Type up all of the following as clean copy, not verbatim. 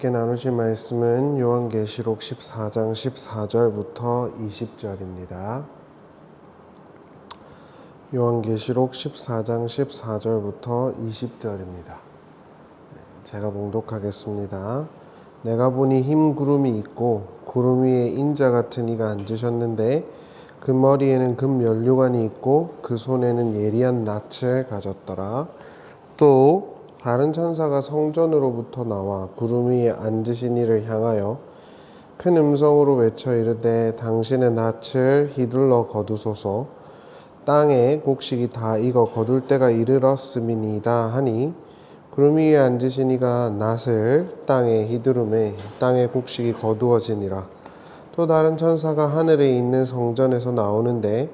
함께 나누실 말씀은 요한계시록 14장 14절부터 20절입니다. 요한계시록 14장 14절부터 20절입니다. 제가 봉독하겠습니다. 내가 보니 흰 구름이 있고 구름 위에 인자 같은 이가 앉으셨는데 그 머리에는 금 면류관이 있고 그 손에는 예리한 낫을 가졌더라. 또 다른 천사가 성전으로부터 나와 구름 위에 앉으신 이를 향하여 큰 음성으로 외쳐 이르되 당신의 낫을 휘둘러 거두소서. 땅에 곡식이 다 익어 거둘 때가 이르렀음이니이다 하니 구름 위에 앉으신 이가 낫을 땅에 휘두르매 땅에 곡식이 거두어지니라. 또 다른 천사가 하늘에 있는 성전에서 나오는데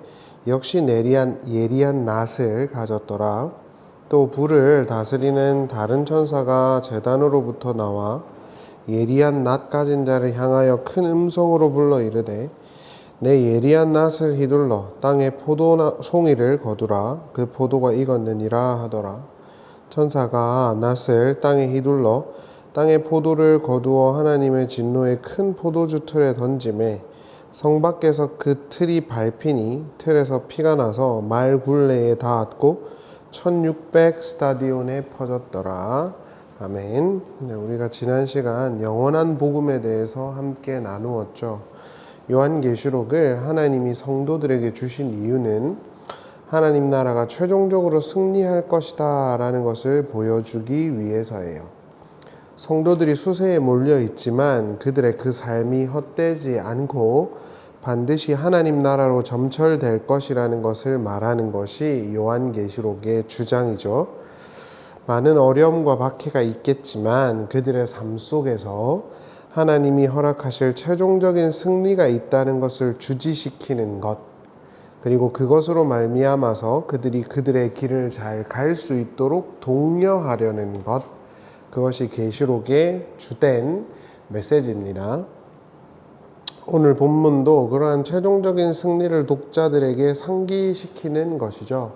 역시 예리한 낫을 가졌더라. 또 불을 다스리는 다른 천사가 제단으로부터 나와 예리한 낫 가진 자를 향하여 큰 음성으로 불러 이르되 내 예리한 낫을 휘둘러 땅에 포도 송이를 거두라. 그 포도가 익었느니라 하더라. 천사가 낫을 땅에 휘둘러 땅에 포도를 거두어 하나님의 진노의 큰 포도주 틀에 던지매 성 밖에서 그 틀이 밟히니 틀에서 피가 나서 말 굴레에 닿았고 1600 스타디온에 퍼졌더라. 아멘. 우리가 지난 시간 영원한 복음에 대해서 함께 나누었죠. 요한계시록을 하나님이 성도들에게 주신 이유는 하나님 나라가 최종적으로 승리할 것이다 라는 것을 보여주기 위해서예요. 성도들이 수세에 몰려 있지만 그들의 그 삶이 헛되지 않고 반드시 하나님 나라로 점철될 것이라는 것을 말하는 것이 요한계시록의 주장이죠. 많은 어려움과 박해가 있겠지만 그들의 삶 속에서 하나님이 허락하실 최종적인 승리가 있다는 것을 주지시키는 것, 그리고 그것으로 말미암아서 그들이 그들의 길을 잘 갈 수 있도록 독려하려는 것, 그것이 계시록의 주된 메시지입니다. 오늘 본문도 그러한 최종적인 승리를 독자들에게 상기시키는 것이죠.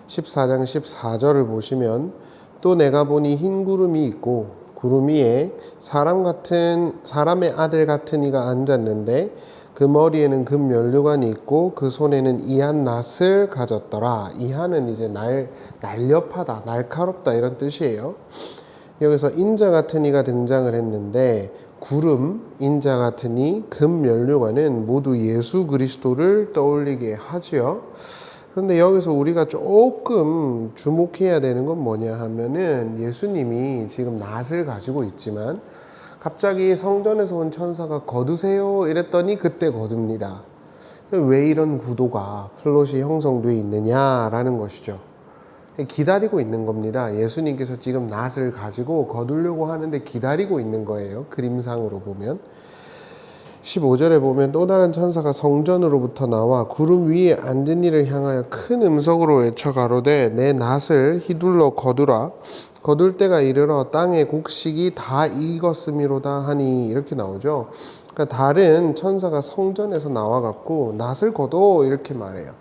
14장 14절을 보시면 또 내가 보니 흰 구름이 있고 구름 위에 사람의 아들 같은 이가 앉았는데 그 머리에는 금 면류관이 있고 그 손에는 이한 낫을 가졌더라. 이한은 이제 날렵하다, 날카롭다 이런 뜻이에요. 여기서 인자 같은 이가 등장을 했는데 구름, 인자 같은 이, 금 면류관은 모두 예수 그리스도를 떠올리게 하지요. 그런데 여기서 우리가 조금 주목해야 되는 건 뭐냐 하면은 예수님이 지금 낫을 가지고 있지만 갑자기 성전에서 온 천사가 거두세요 이랬더니 그때 거둡니다. 왜 이런 구도가 플롯이 형성되어 있느냐라는 것이죠. 기다리고 있는 겁니다. 예수님께서 지금 낫을 가지고 거두려고 하는데 기다리고 있는 거예요. 그림상으로 보면 15절에 보면 또 다른 천사가 성전으로부터 나와 구름 위에 앉은 이를 향하여 큰 음성으로 외쳐 가로되 내 낫을 휘둘러 거두라. 거둘 때가 이르러 땅의 곡식이 다 익었음이로다 하니 이렇게 나오죠. 그러니까 다른 천사가 성전에서 나와갖고 낫을 거둬 이렇게 말해요.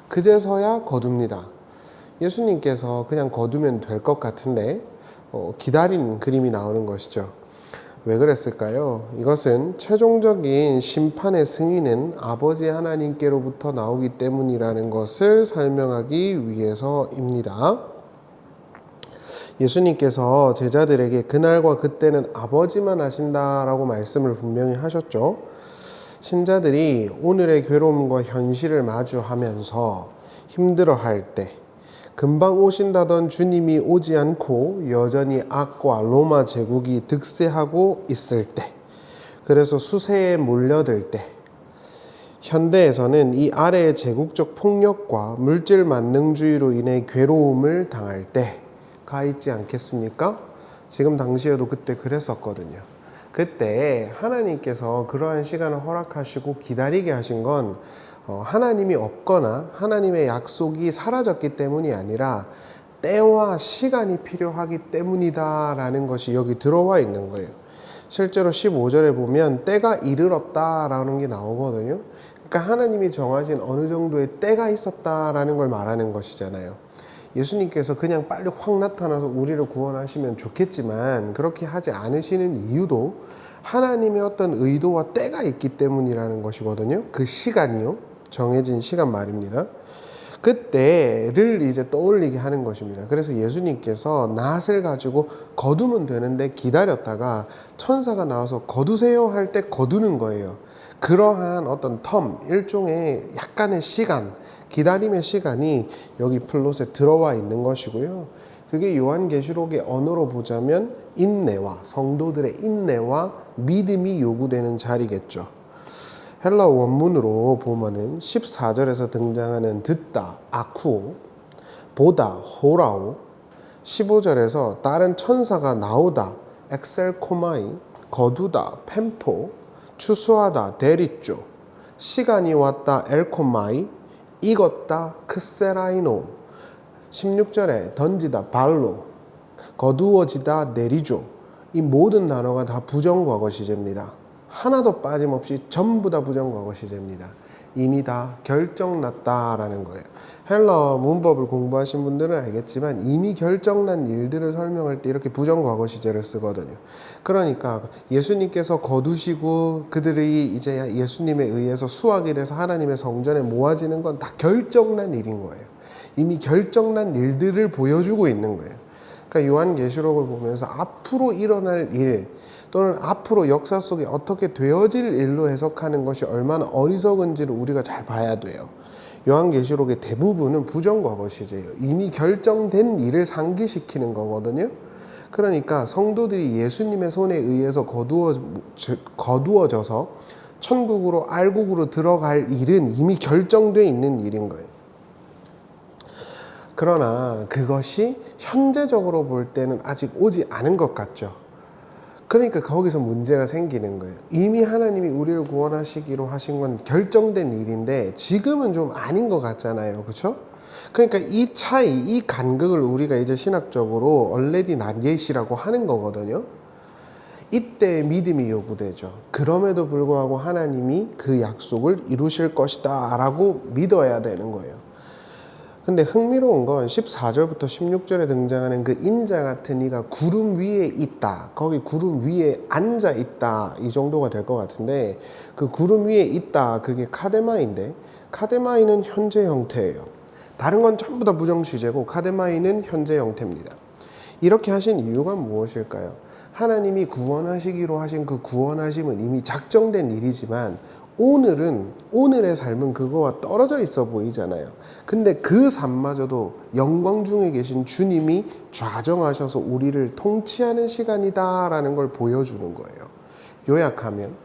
그제서야 거둡니다. 예수님께서 그냥 거두면 될 것 같은데 기다린 그림이 나오는 것이죠. 왜 그랬을까요? 이것은 최종적인 심판의 승인은 아버지 하나님께로부터 나오기 때문이라는 것을 설명하기 위해서입니다. 예수님께서 제자들에게 그날과 그때는 아버지만 아신다라고 말씀을 분명히 하셨죠. 신자들이 오늘의 괴로움과 현실을 마주하면서 힘들어할 때 금방 오신다던 주님이 오지 않고 여전히 악과 로마 제국이 득세하고 있을 때, 그래서 수세에 몰려들 때, 현대에서는 이 아래의 제국적 폭력과 물질 만능주의로 인해 괴로움을 당할 때가 있지 않겠습니까? 지금 당시에도 그때 그랬었거든요. 그때 하나님께서 그러한 시간을 허락하시고 기다리게 하신 건 하나님이 없거나 하나님의 약속이 사라졌기 때문이 아니라 때와 시간이 필요하기 때문이다라는 것이 여기 들어와 있는 거예요. 실제로 15절에 보면 때가 이르렀다라는 게 나오거든요. 그러니까 하나님이 정하신 어느 정도의 때가 있었다라는 걸 말하는 것이잖아요. 예수님께서 그냥 빨리 확 나타나서 우리를 구원하시면 좋겠지만 그렇게 하지 않으시는 이유도 하나님의 어떤 의도와 때가 있기 때문이라는 것이거든요. 그 시간이요. 정해진 시간 말입니다. 그때를 이제 떠올리게 하는 것입니다. 그래서 예수님께서 낫을 가지고 거두면 되는데 기다렸다가 천사가 나와서 거두세요 할 때 거두는 거예요. 그러한 어떤 일종의 약간의 시간, 기다림의 시간이 여기 플롯에 들어와 있는 것이고요. 그게 요한계시록의 언어로 보자면 인내와 성도들의 인내와 믿음이 요구되는 자리겠죠. 헬라 원문으로 보면은 14절에서 등장하는 듣다, 아쿠오, 보다, 호라오, 15절에서 다른 천사가 나오다, 엑셀코마이, 거두다, 펜포, 추수하다, 데리쪼, 시간이 왔다, 엘코마이, 익었다, 크세라이노, 16절에 던지다, 발로, 거두어지다, 내리조. 이 모든 단어가 다 부정과거 시제입니다. 하나도 빠짐없이 전부 다 부정과거 시제입니다. 이미 다 결정났다라는 거예요. 헬러 문법을 공부하신 분들은 알겠지만 이미 결정난 일들을 설명할 때 이렇게 부정과거 시제를 쓰거든요. 그러니까 예수님께서 거두시고 그들이 이제 예수님에 의해서 수확이 돼서 하나님의 성전에 모아지는 건 다 결정난 일인 거예요. 이미 결정난 일들을 보여주고 있는 거예요. 그러니까 요한계시록을 보면서 앞으로 일어날 일 또는 앞으로 역사 속에 어떻게 되어질 일로 해석하는 것이 얼마나 어리석은지를 우리가 잘 봐야 돼요. 요한계시록의 대부분은 부정과거 시제예요. 이미 결정된 일을 상기시키는 거거든요. 그러니까 성도들이 예수님의 손에 의해서 거두어져서 천국으로 알국으로 들어갈 일은 이미 결정되어 있는 일인 거예요. 그러나 그것이 현재적으로 볼 때는 아직 오지 않은 것 같죠. 그러니까 거기서 문제가 생기는 거예요. 이미 하나님이 우리를 구원하시기로 하신 건 결정된 일인데 지금은 좀 아닌 것 같잖아요. 그렇죠? 그러니까 이 차이, 이 간극을 우리가 이제 신학적으로 already not yet이라고 하는 거거든요. 이때 믿음이 요구되죠. 그럼에도 불구하고 하나님이 그 약속을 이루실 것이다 라고 믿어야 되는 거예요. 근데 흥미로운 건 14절부터 16절에 등장하는 그 인자 같은 이가 구름 위에 있다. 거기 구름 위에 앉아 있다. 이 정도가 될 것 같은데 그 구름 위에 있다. 그게 카데마인데 카데마이는 현재 형태예요. 다른 건 전부 다 부정시제고 카데마이는 현재 형태입니다. 이렇게 하신 이유가 무엇일까요? 하나님이 구원하시기로 하신 그 구원하심은 이미 작정된 일이지만 오늘의 삶은 그거와 떨어져 있어 보이잖아요. 근데 그 삶마저도 영광 중에 계신 주님이 좌정하셔서 우리를 통치하는 시간이다라는 걸 보여주는 거예요. 요약하면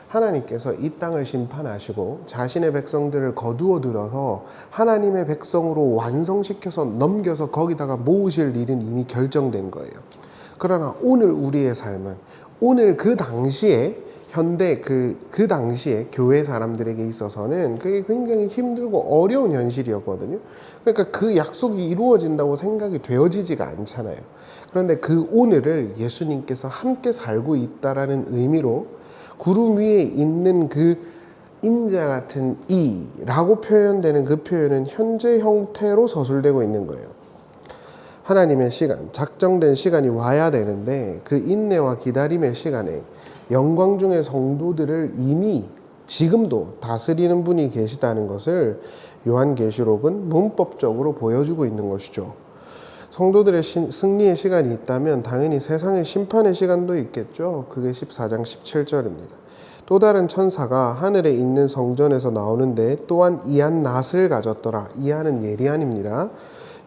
하나님께서 이 땅을 심판하시고 자신의 백성들을 거두어 들어서 하나님의 백성으로 완성시켜서 넘겨서 거기다가 모으실 일은 이미 결정된 거예요. 그러나 오늘 우리의 삶은 오늘 그 당시에 현대 그 당시에 교회 사람들에게 있어서는 그게 굉장히 힘들고 어려운 현실이었거든요. 그러니까 그 약속이 이루어진다고 생각이 되어지지가 않잖아요. 그런데 그 오늘을 예수님께서 함께 살고 있다라는 의미로 구름 위에 있는 그 인자 같은 이라고 표현되는 그 표현은 현재 형태로 서술되고 있는 거예요. 하나님의 시간, 작정된 시간이 와야 되는데 그 인내와 기다림의 시간에 영광 중의 성도들을 이미 지금도 다스리는 분이 계시다는 것을 요한계시록은 문법적으로 보여주고 있는 것이죠. 성도들의 승리의 시간이 있다면 당연히 세상의 심판의 시간도 있겠죠. 그게 14장 17절입니다. 또 다른 천사가 하늘에 있는 성전에서 나오는데 또한 이한 낫을 가졌더라. 이한은 예리한입니다.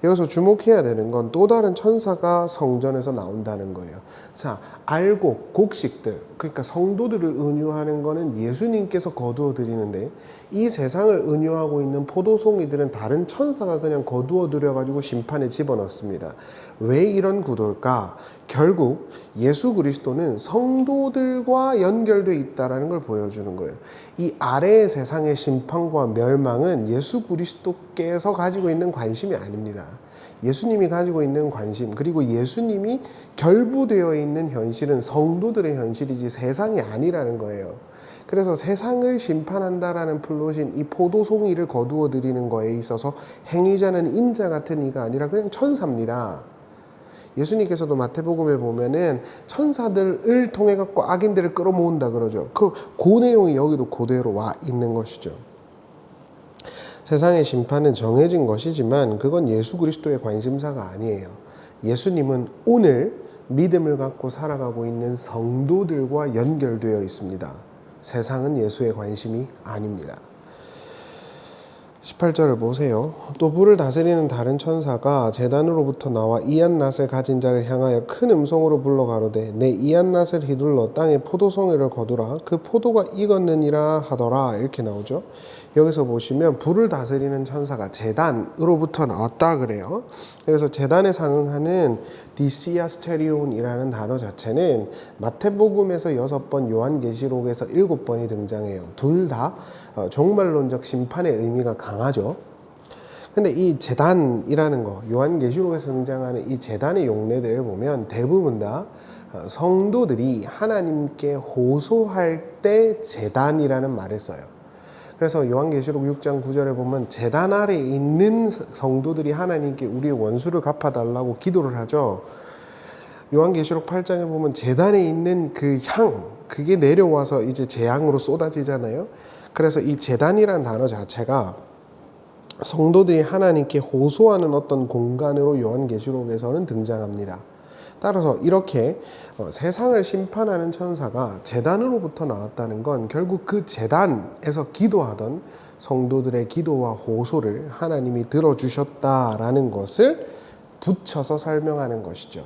여기서 주목해야 되는 건 또 다른 천사가 성전에서 나온다는 거예요. 자, 알곡, 곡식들, 그러니까 성도들을 은유하는 거는 예수님께서 거두어 드리는데 이 세상을 은유하고 있는 포도송이들은 다른 천사가 그냥 거두어 들여가지고 심판에 집어넣습니다. 왜 이런 구도일까? 결국 예수 그리스도는 성도들과 연결되어 있다는 걸 보여주는 거예요. 이 아래의 세상의 심판과 멸망은 예수 그리스도께서 가지고 있는 관심이 아닙니다. 예수님이 가지고 있는 관심, 그리고 예수님이 결부되어 있는 현실은 성도들의 현실이지 세상이 아니라는 거예요. 그래서 세상을 심판한다라는 플롯인 이 포도송이를 거두어 드리는 거에 있어서 행위자는 인자 같은 이가 아니라 그냥 천사입니다. 예수님께서도 마태복음에 보면은 천사들을 통해 갖고 악인들을 끌어모은다 그러죠. 그 내용이 여기도 그대로 와 있는 것이죠. 세상의 심판은 정해진 것이지만 그건 예수 그리스도의 관심사가 아니에요. 예수님은 오늘 믿음을 갖고 살아가고 있는 성도들과 연결되어 있습니다. 세상은 예수의 관심이 아닙니다. 18절을 보세요. 또 불을 다스리는 다른 천사가 제단으로부터 나와 이안낫을 가진 자를 향하여 큰 음성으로 불러 가로되 내 이안낫을 휘둘러 땅에 포도송이를 거두라 그 포도가 익었느니라 하더라. 이렇게 나오죠. 여기서 보시면 불을 다스리는 천사가 제단으로부터 나왔다 그래요. 그래서 제단에 상응하는 디시아스테리온이라는 단어 자체는 마태복음에서 6번, 요한계시록에서 7번이 등장해요. 둘 다 종말론적 심판의 의미가 강하죠. 근데 이 제단이라는 거, 요한계시록에서 등장하는 이 제단의 용례들을 보면 대부분 다 성도들이 하나님께 호소할 때 제단이라는 말을 써요. 그래서 요한계시록 6장 9절에 보면 제단 아래에 있는 성도들이 하나님께 우리의 원수를 갚아달라고 기도를 하죠. 요한계시록 8장에 보면 제단에 있는 그 향, 그게 내려와서 이제 재앙으로 쏟아지잖아요. 그래서 이 제단이라는 단어 자체가 성도들이 하나님께 호소하는 어떤 공간으로 요한계시록에서는 등장합니다. 따라서 이렇게 세상을 심판하는 천사가 제단으로부터 나왔다는 건 결국 그 제단에서 기도하던 성도들의 기도와 호소를 하나님이 들어주셨다라는 것을 붙여서 설명하는 것이죠.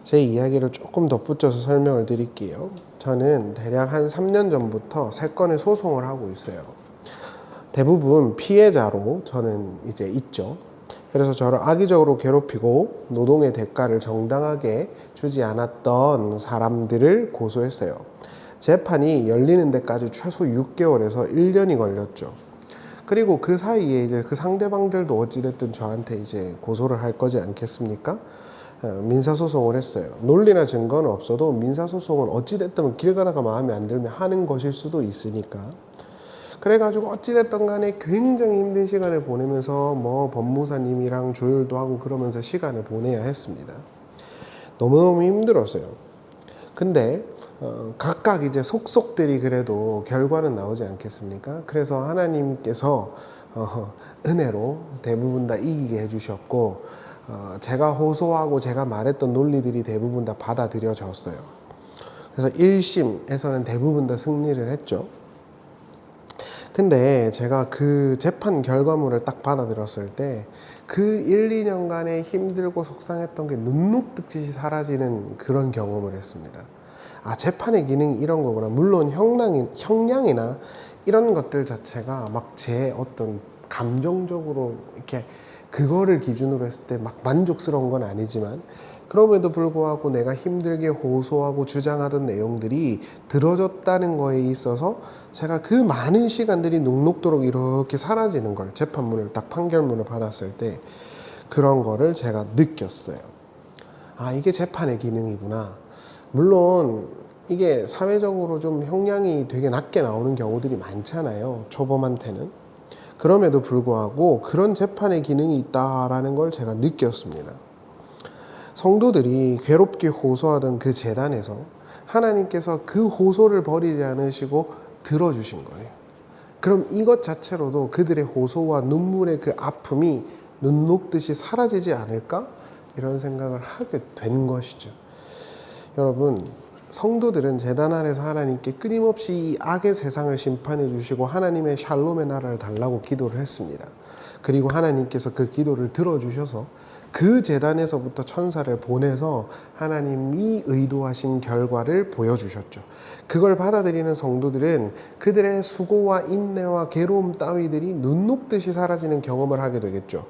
제 이야기를 조금 덧붙여서 설명을 드릴게요. 저는 대략 한 3년 전부터 3건의 소송을 하고 있어요. 대부분 피해자로 저는 이제 있죠. 그래서 저를 악의적으로 괴롭히고 노동의 대가를 정당하게 주지 않았던 사람들을 고소했어요. 재판이 열리는 데까지 최소 6개월에서 1년이 걸렸죠. 그리고 그 사이에 이제 그 상대방들도 어찌됐든 저한테 이제 고소를 할 거지 않겠습니까? 민사소송을 했어요. 논리나 증거는 없어도 민사소송은 어찌됐든 길 가다가 마음에 안 들면 하는 것일 수도 있으니까. 그래가지고 어찌됐든 간에 굉장히 힘든 시간을 보내면서 뭐 법무사님이랑 조율도 하고 그러면서 시간을 보내야 했습니다. 너무너무 힘들었어요. 근데 각각 이제 속속들이 그래도 결과는 나오지 않겠습니까? 그래서 하나님께서 은혜로 대부분 다 이기게 해주셨고 제가 호소하고 제가 말했던 논리들이 대부분 다 받아들여졌어요. 그래서 1심에서는 대부분 다 승리를 했죠. 근데 제가 그 재판 결과물을 딱 받아들였을 때 그 1, 2년간의 힘들고 속상했던 게 눈 녹듯이 사라지는 그런 경험을 했습니다. 아, 재판의 기능이 이런 거구나. 물론 형량이나 이런 것들 자체가 막 제 어떤 감정적으로 이렇게 그거를 기준으로 했을 때 막 만족스러운 건 아니지만 그럼에도 불구하고 내가 힘들게 호소하고 주장하던 내용들이 들어졌다는 거에 있어서 제가 그 많은 시간들이 눅눅도록 이렇게 사라지는 걸 재판문을 딱 판결문을 받았을 때 그런 거를 제가 느꼈어요. 아, 이게 재판의 기능이구나. 물론 이게 사회적으로 좀 형량이 되게 낮게 나오는 경우들이 많잖아요. 초범한테는. 그럼에도 불구하고 그런 재판의 기능이 있다라는 걸 제가 느꼈습니다. 성도들이 괴롭게 호소하던 그 제단에서 하나님께서 그 호소를 버리지 않으시고 들어주신 거예요. 그럼 이것 자체로도 그들의 호소와 눈물의 그 아픔이 눈 녹듯이 사라지지 않을까? 이런 생각을 하게 된 것이죠. 여러분, 성도들은 제단 아래서 하나님께 끊임없이 이 악의 세상을 심판해 주시고 하나님의 샬롬의 나라를 달라고 기도를 했습니다. 그리고 하나님께서 그 기도를 들어주셔서 그 제단에서부터 천사를 보내서 하나님이 의도하신 결과를 보여주셨죠. 그걸 받아들이는 성도들은 그들의 수고와 인내와 괴로움 따위들이 눈 녹듯이 사라지는 경험을 하게 되겠죠.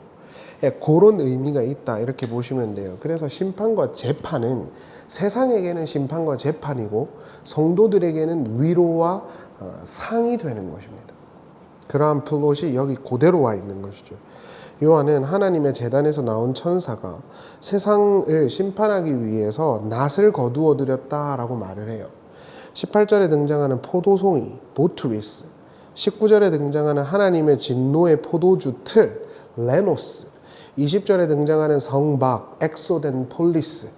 그런 의미가 있다 이렇게 보시면 돼요. 그래서 심판과 재판은 세상에게는 심판과 재판이고 성도들에게는 위로와 상이 되는 것입니다. 그러한 플롯이 여기 그대로 와 있는 것이죠. 요한은 하나님의 제단에서 나온 천사가 세상을 심판하기 위해서 낫을 거두어 드렸다라고 말을 해요. 18절에 등장하는 포도송이, 보트리스, 19절에 등장하는 하나님의 진노의 포도주 틀, 레노스, 20절에 등장하는 성박, 엑소덴 폴리스.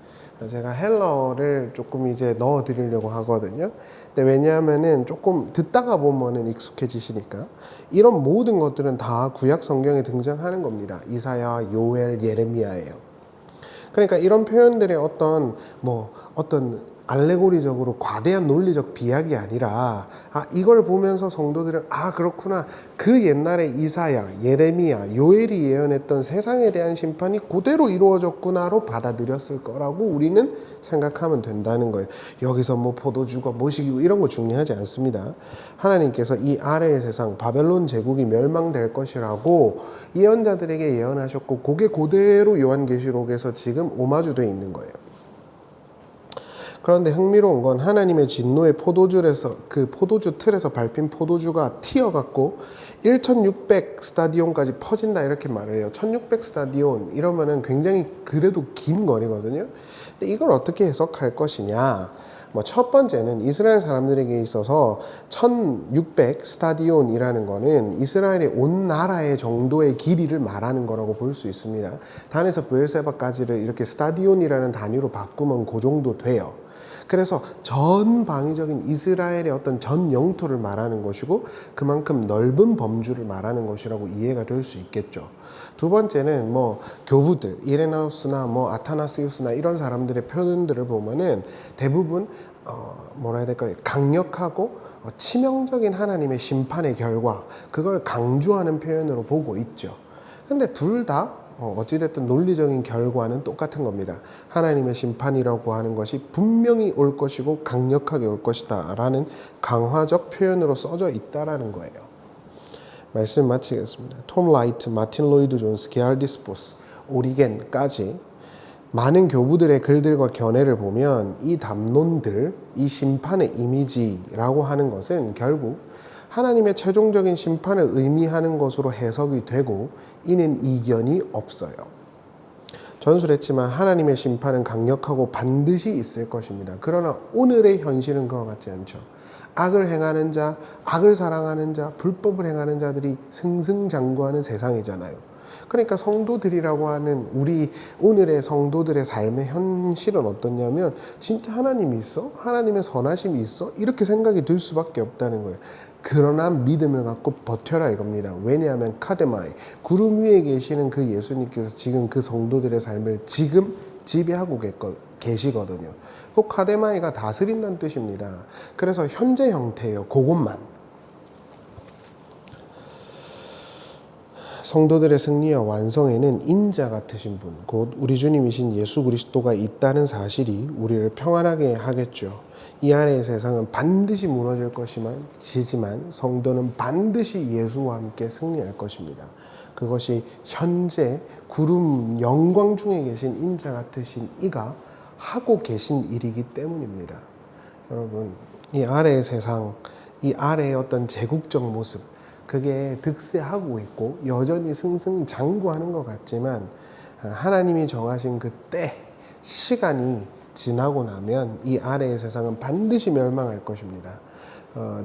제가 헬러를 조금 이제 넣어 드리려고 하거든요. 근데 왜냐하면은 조금 듣다가 보면은 익숙해지시니까 이런 모든 것들은 다 구약 성경에 등장하는 겁니다. 이사야, 요엘, 예레미야예요. 그러니까 이런 표현들의 어떤 알레고리적으로 과대한 논리적 비약이 아니라 이걸 보면서 성도들은 그렇구나, 그 옛날에 이사야, 예레미야, 요엘이 예언했던 세상에 대한 심판이 그대로 이루어졌구나로 받아들였을 거라고 우리는 생각하면 된다는 거예요. 여기서 포도주가 뭐시기고 이런 거 중요하지 않습니다. 하나님께서 이 아래의 세상 바벨론 제국이 멸망될 것이라고 예언자들에게 예언하셨고 그게 그대로 요한계시록에서 지금 오마주되어 있는 거예요. 그런데 흥미로운 건 하나님의 진노의 포도주에서 그 포도주 틀에서 밟힌 포도주가 튀어갖고 1600 스타디온까지 퍼진다 이렇게 말을 해요. 1600 스타디온 이러면은 굉장히 그래도 긴 거리거든요. 근데 이걸 어떻게 해석할 것이냐? 첫 번째는 이스라엘 사람들에게 있어서 1600 스타디온이라는 거는 이스라엘의 온 나라의 정도의 길이를 말하는 거라고 볼 수 있습니다. 단에서 브엘세바까지를 이렇게 스타디온이라는 단위로 바꾸면 그 정도 돼요. 그래서 전방위적인 이스라엘의 어떤 전 영토를 말하는 것이고 그만큼 넓은 범주를 말하는 것이라고 이해가 될 수 있겠죠. 두 번째는 교부들 이레나우스나 아타나시우스나 이런 사람들의 표현들을 보면은 대부분 강력하고 치명적인 하나님의 심판의 결과, 그걸 강조하는 표현으로 보고 있죠. 근데 둘 다 어찌됐든 논리적인 결과는 똑같은 겁니다. 하나님의 심판이라고 하는 것이 분명히 올 것이고 강력하게 올 것이다 라는 강화적 표현으로 써져 있다라는 거예요. 말씀 마치겠습니다. 톰 라이트, 마틴 로이드 존스, 게알디스포스, 오리겐까지 많은 교부들의 글들과 견해를 보면 이 담론들, 이 심판의 이미지라고 하는 것은 결국 하나님의 최종적인 심판을 의미하는 것으로 해석이 되고 이는 이견이 없어요. 전술했지만 하나님의 심판은 강력하고 반드시 있을 것입니다. 그러나 오늘의 현실은 그와 같지 않죠. 악을 행하는 자, 악을 사랑하는 자, 불법을 행하는 자들이 승승장구하는 세상이잖아요. 그러니까 성도들이라고 하는 우리 오늘의 성도들의 삶의 현실은 어떻냐면 진짜 하나님이 있어? 하나님의 선하심이 있어? 이렇게 생각이 들 수밖에 없다는 거예요. 그러나 믿음을 갖고 버텨라 이겁니다. 왜냐하면 카데마이, 구름 위에 계시는 그 예수님께서 지금 그 성도들의 삶을 지금 지배하고 계시거든요. 그 카데마이가 다스린다는 뜻입니다. 그래서 현재 형태예요. 그것만. 성도들의 승리와 완성에는 인자 같으신 분, 곧 우리 주님이신 예수 그리스도가 있다는 사실이 우리를 평안하게 하겠죠. 이 아래의 세상은 반드시 무너질 것이지만 성도는 반드시 예수와 함께 승리할 것입니다. 그것이 현재 구름 영광 중에 계신 인자 같으신 이가 하고 계신 일이기 때문입니다. 여러분, 이 아래의 세상, 이 아래의 어떤 제국적 모습, 그게 득세하고 있고 여전히 승승장구하는 것 같지만 하나님이 정하신 그 때, 시간이 지나고 나면 이 아래의 세상은 반드시 멸망할 것입니다.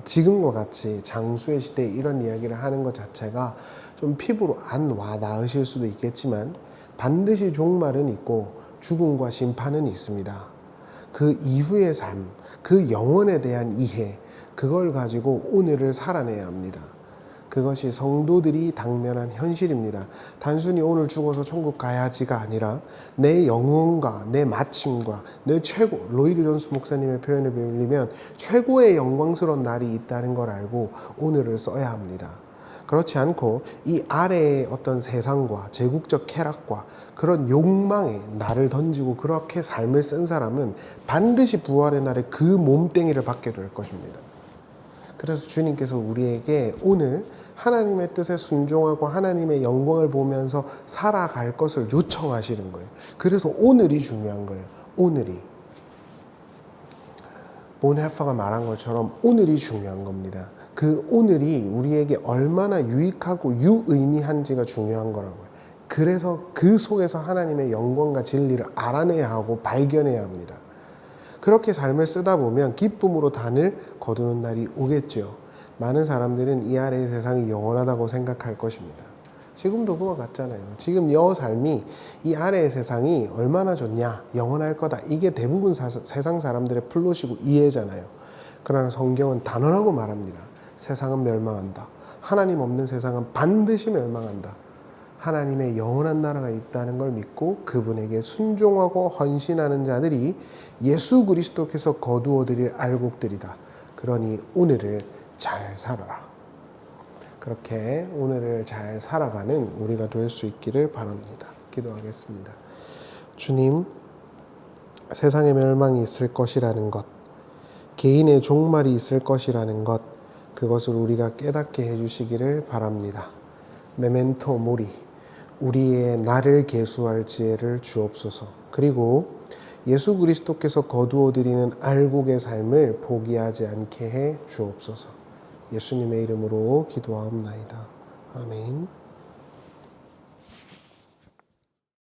지금과 같이 장수의 시대에 이런 이야기를 하는 것 자체가 좀 피부로 안 와 닿으실 수도 있겠지만 반드시 종말은 있고 죽음과 심판은 있습니다. 그 이후의 삶, 그 영혼에 대한 이해, 그걸 가지고 오늘을 살아내야 합니다. 그것이 성도들이 당면한 현실입니다. 단순히 오늘 죽어서 천국 가야지가 아니라 내 영혼과 내 마침과 내 최고, 로이드 존스 목사님의 표현을 빌리면 최고의 영광스러운 날이 있다는 걸 알고 오늘을 써야 합니다. 그렇지 않고 이 아래의 어떤 세상과 제국적 쾌락과 그런 욕망에 나를 던지고 그렇게 삶을 쓴 사람은 반드시 부활의 날에 그 몸뚱이를 받게 될 것입니다. 그래서 주님께서 우리에게 오늘 하나님의 뜻에 순종하고 하나님의 영광을 보면서 살아갈 것을 요청하시는 거예요. 그래서 오늘이 중요한 거예요. 오늘이. 본헤퍼가 말한 것처럼 오늘이 중요한 겁니다. 그 오늘이 우리에게 얼마나 유익하고 유의미한지가 중요한 거라고요. 그래서 그 속에서 하나님의 영광과 진리를 알아내야 하고 발견해야 합니다. 그렇게 삶을 쓰다 보면 기쁨으로 단을 거두는 날이 오겠죠. 많은 사람들은 이 아래의 세상이 영원하다고 생각할 것입니다. 지금도 그와 같잖아요. 지금 여 삶이 이 아래의 세상이 얼마나 좋냐, 영원할 거다. 이게 대부분 세상 사람들의 플롯이고 이해잖아요. 그러나 성경은 단언하고 말합니다. 세상은 멸망한다. 하나님 없는 세상은 반드시 멸망한다. 하나님의 영원한 나라가 있다는 걸 믿고 그분에게 순종하고 헌신하는 자들이 예수 그리스도께서 거두어 드릴 알곡들이다. 그러니 오늘을 잘 살아라. 그렇게 오늘을 잘 살아가는 우리가 될 수 있기를 바랍니다. 기도하겠습니다. 주님, 세상의 멸망이 있을 것이라는 것, 개인의 종말이 있을 것이라는 것, 그것을 우리가 깨닫게 해주시기를 바랍니다. 메멘토 모리, 우리의 나를 계수할 지혜를 주옵소서. 그리고 예수 그리스도께서 거두어 드리는 알곡의 삶을 포기하지 않게 해 주옵소서. 예수님의 이름으로 기도하옵나이다. 아멘.